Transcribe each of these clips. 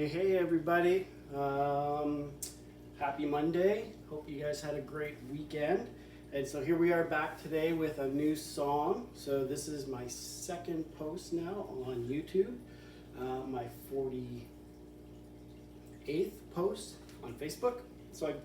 Hey everybody. Happy Monday. Hope you guys had a great weekend. And so here we are back today with a new song. So this is my second post now on YouTube. My 48th post on Facebook. So I've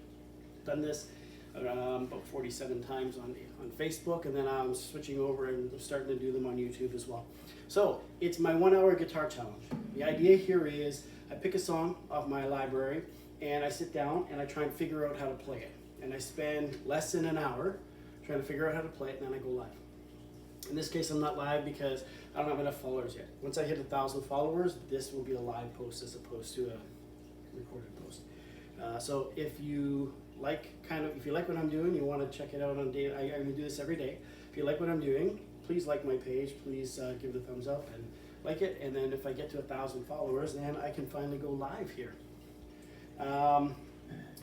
done this about 47 times on Facebook, and then I'm switching over and starting to do them on YouTube as well. So it's my 1 hour guitar challenge. The idea here is I pick a song off my library and I sit down and I try and figure out how to play it. And I spend less than an hour trying to figure out how to play it, and then I go live. In this case, I'm not live because I don't have enough followers yet. Once I hit 1,000 followers, this will be a live post as opposed to a recorded post. So if you like what I'm doing, you want to check it out on day. I'm gonna do this every day. If you like what I'm doing, please like my page. Please give it a thumbs up and like it. And then if I get to 1,000 followers, then I can finally go live here.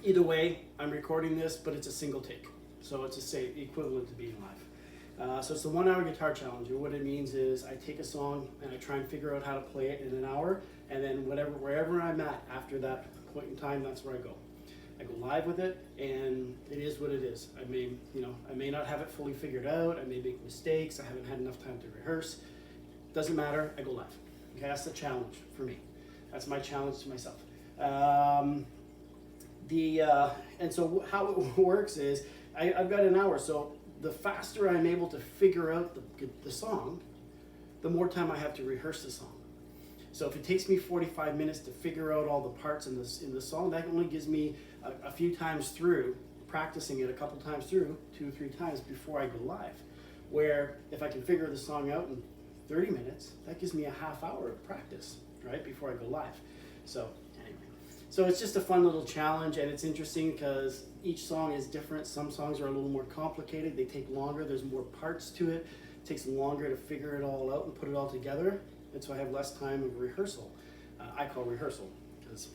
Either way, I'm recording this, but it's a single take, so it's equivalent to being live. So it's the 1 hour guitar challenge. And what it means is I take a song and I try and figure out how to play it in an hour, and then wherever I'm at after that point in time, that's where I go. I go live with it, and it is what it is. I may not have it fully figured out. I may make mistakes. I haven't had enough time to rehearse. Doesn't matter. I go live. Okay, that's the challenge for me. That's my challenge to myself. And so how it works is I've got an hour. So the faster I'm able to figure out the song, the more time I have to rehearse the song. So if it takes me 45 minutes to figure out all the parts in the song, that only gives me a few times through, practicing it a couple times through, 2 or 3 times before I go live. Where if I can figure the song out in 30 minutes, that gives me a half hour of practice, right, before I go live. So anyway, so it's just a fun little challenge, and it's interesting because each song is different. Some songs are a little more complicated. They take longer. There's more parts to it. It takes longer to figure it all out and put it all together. And so I have less time of rehearsal. I call rehearsal because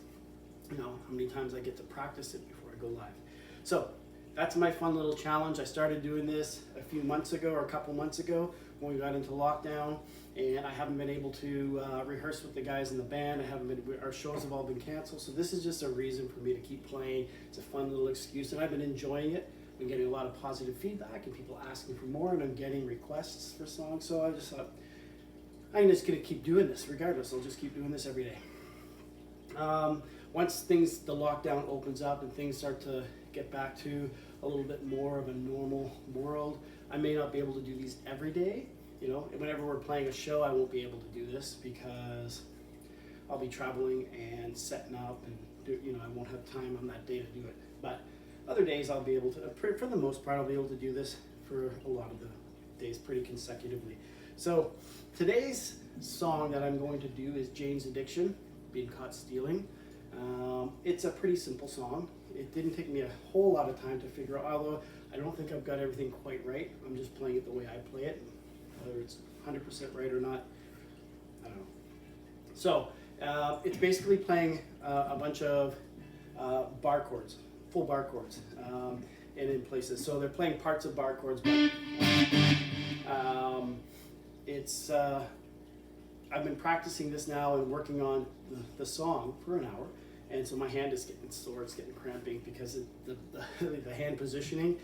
how many times I get to practice it before I go live. So that's my fun little challenge. I started doing this a few months ago, or a couple months ago, when we got into lockdown, and I haven't been able to rehearse with the guys in the band. Our shows have all been canceled, so this is just a reason for me to keep playing. It's a fun little excuse, and I've been enjoying it. I've been getting a lot of positive feedback and people asking for more, and I'm getting requests for songs, so I just thought, I'm just going to keep doing this regardless. I'll just keep doing this every day. Once the lockdown opens up and things start to get back to a little bit more of a normal world, I may not be able to do these every day. Whenever we're playing a show, I won't be able to do this because I'll be traveling and setting up, and I won't have time on that day to do it. But other days I'll be able to, for the most part, I'll be able to do this for a lot of the days pretty consecutively. So today's song that I'm going to do is Jane's Addiction, Being Caught Stealing. It's a pretty simple song. It didn't take me a whole lot of time to figure out, although I don't think I've got everything quite right. I'm just playing it the way I play it. Whether it's 100% right or not, I don't know. So it's basically playing a bunch of bar chords, full bar chords, and in places. So they're playing parts of bar chords, but I've been practicing this now and working on the song for an hour, and so my hand is getting sore, it's getting cramping because the hand positioning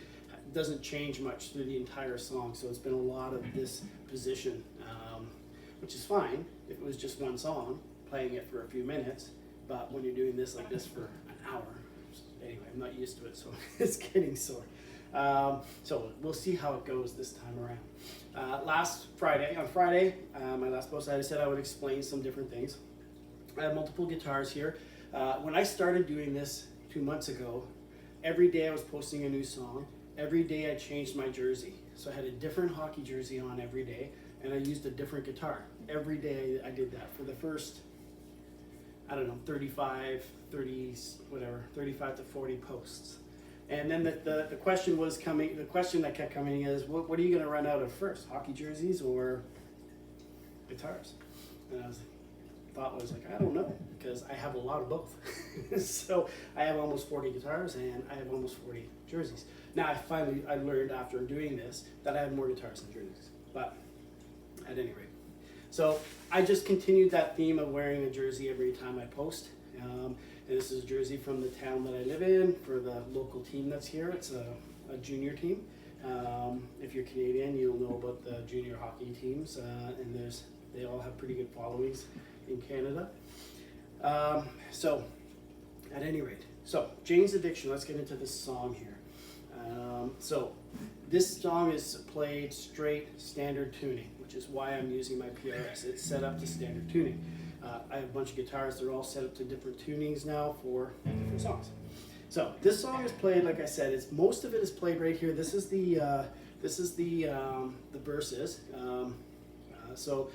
doesn't change much through the entire song. So it's been a lot of this position, which is fine if it was just one song, playing it for a few minutes, but when you're doing this like this for an hour, anyway, I'm not used to it, so it's getting sore. So we'll see how it goes this time around. On Friday, my last post, I said I would explain some different things. I have multiple guitars here. When I started doing this 2 months ago, every day I was posting a new song. Every day I changed my jersey. So I had a different hockey jersey on every day, and I used a different guitar. Every day I did that for the first, 35 to 40 posts. And then the question was coming. The question that kept coming is, what are you going to run out of first, hockey jerseys or guitars? And thought was like, I don't know, because I have a lot of both. So I have almost 40 guitars and I have almost 40 jerseys. Now I learned after doing this that I have more guitars than jerseys. But at any rate, so I just continued that theme of wearing a jersey every time I post, And this is a jersey from the town that I live in for the local team that's here. It's a junior team. If you're Canadian, you'll know about the junior hockey teams, and they all have pretty good followings in Canada. So, at any rate, so Jane's Addiction. Let's get into this song here. So, this song is played straight standard tuning, which is why I'm using my PRS. It's set up to standard tuning. I have a bunch of guitars. They're all set up to different tunings now for different songs. So this song is played, like I said, most of it is played right here. This is the verses. So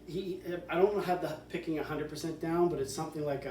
I don't have the picking 100% down, but it's something like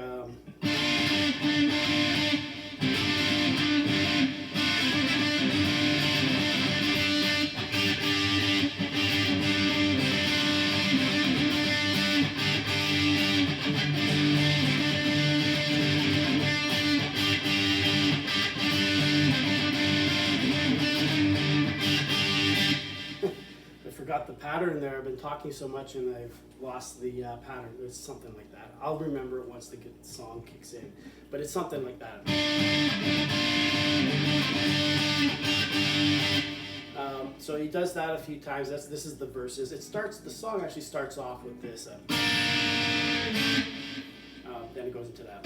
the pattern there. I've been talking so much and I've lost the pattern. It's something like that. I'll remember it once the song kicks in, but it's something like that. So he does that a few times. This is the verses. The song actually starts off with this. Then it goes into that.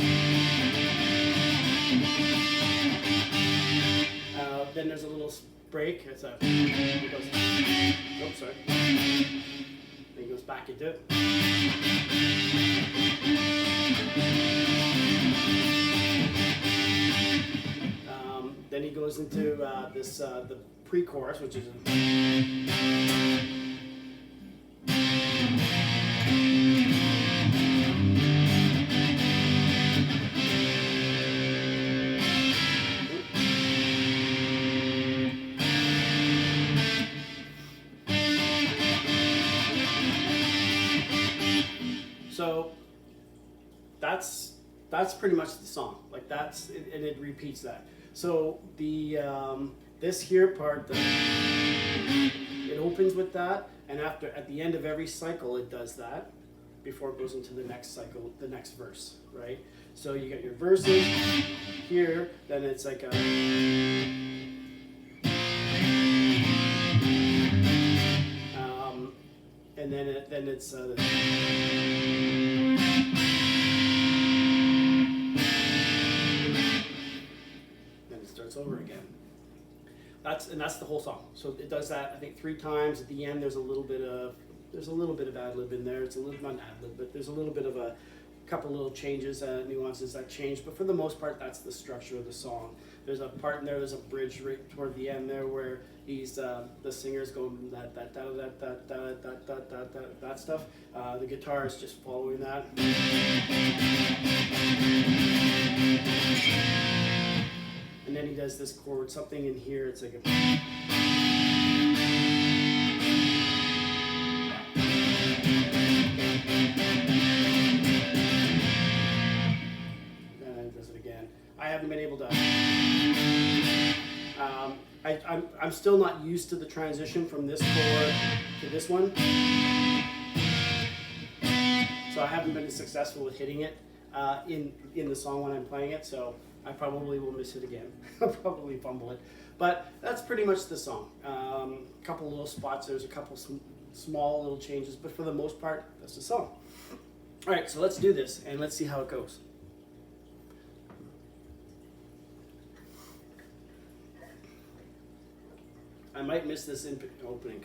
Then there's a little break. It goes, oops, sorry. Then he goes back into it. Then he goes into the pre-chorus, which is so that's pretty much the song. Like and it repeats that. So this here part, it opens with that, and at the end of every cycle, it does that before it goes into the next cycle, the next verse, right? So you get your verses here, then it's like a. And then it's. Over again. That's the whole song. So it does that, I think, 3 times. At the end, there's a little bit of ad lib in there. It's a little, not ad lib, but there's a little bit of a couple little changes, nuances that change. But for the most part, that's the structure of the song. There's a part in there. There's a bridge right toward the end there where the singer's going that stuff. The guitar is just following that. And then he does this chord, something in here, it's like a. And then he does it again. I haven't been able to. I'm still not used to the transition from this chord to this one. So I haven't been successful with hitting it in the song when I'm playing it, so I probably will miss it again. I'll probably fumble it. But that's pretty much the song. A couple little spots, there's a couple small little changes, but for the most part, that's the song. All right, so let's do this, and let's see how it goes. I might miss this opening.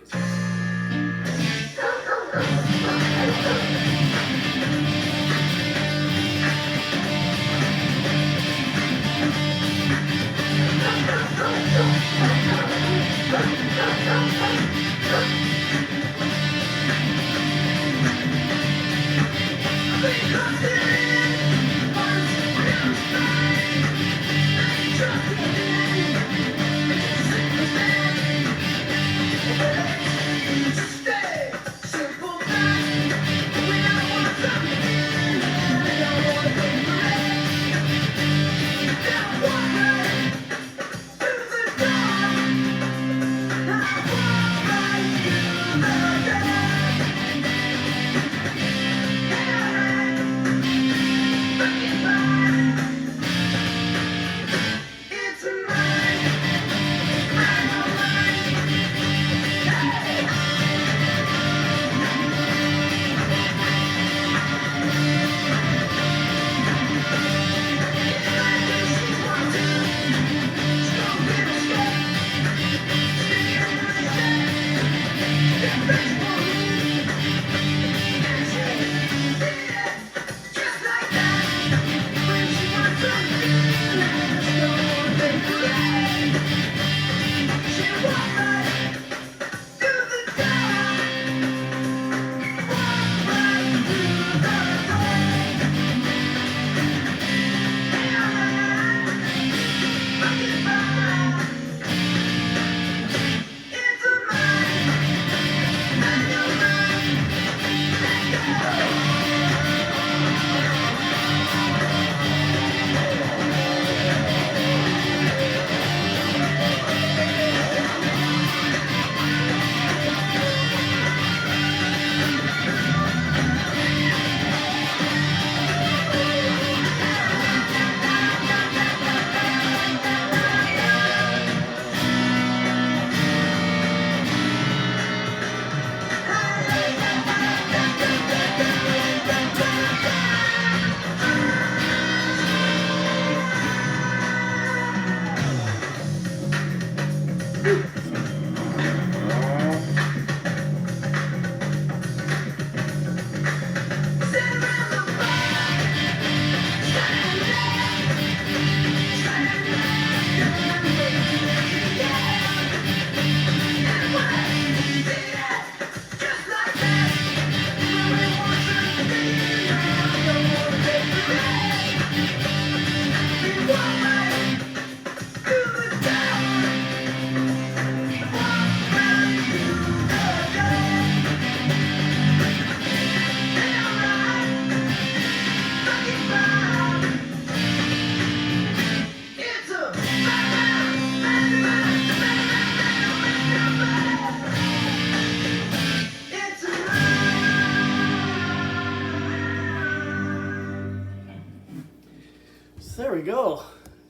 So there we go.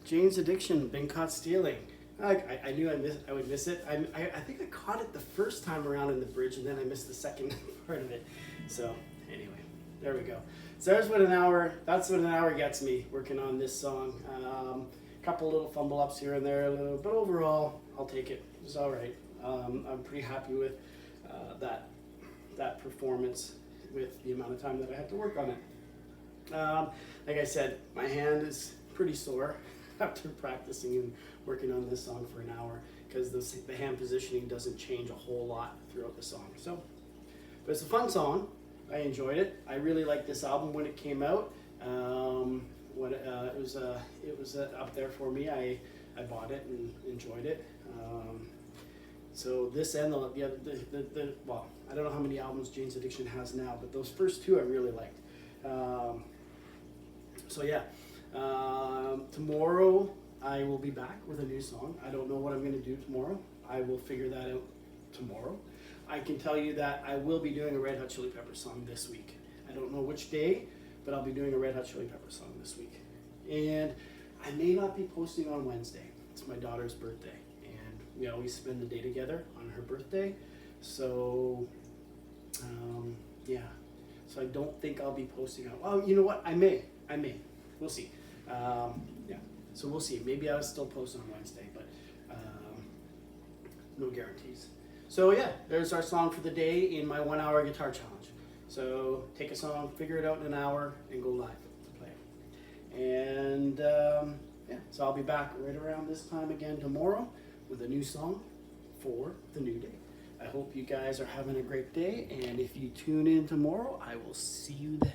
Jane's Addiction, Been Caught Stealing. I knew I would miss it. I think I caught it the first time around in the bridge, and then I missed the second part of it. So anyway, there we go. So that's what an hour gets me working on this song. Couple little fumble ups here and there, but overall, I'll take it. It's all right. I'm pretty happy with that performance with the amount of time that I had to work on it. Like I said, my hand is pretty sore after practicing and working on this song for an hour because the hand positioning doesn't change a whole lot throughout the song. So, but it's a fun song. I enjoyed it. I really liked this album when it came out. It was up there for me. I bought it and enjoyed it. So this and the well, I don't know how many albums Jane's Addiction has now, but those first two I really liked. So yeah, tomorrow I will be back with a new song. I don't know what I'm going to do tomorrow. I will figure that out tomorrow. I can tell you that I will be doing a Red Hot Chili Peppers song this week. I don't know which day, but I'll be doing a Red Hot Chili Peppers song this week. And I may not be posting on Wednesday. It's my daughter's birthday, and we always spend the day together on her birthday. So, yeah. So I don't think I'll be posting on. Oh, you know what? I may. We'll see. Yeah. So we'll see. Maybe I'll still post on Wednesday, but no guarantees. So yeah, there's our song for the day in my 1 hour guitar challenge. So take a song, figure it out in an hour, and go live to play it. And yeah, so I'll be back right around this time again tomorrow with a new song for the new day. I hope you guys are having a great day, and if you tune in tomorrow, I will see you then.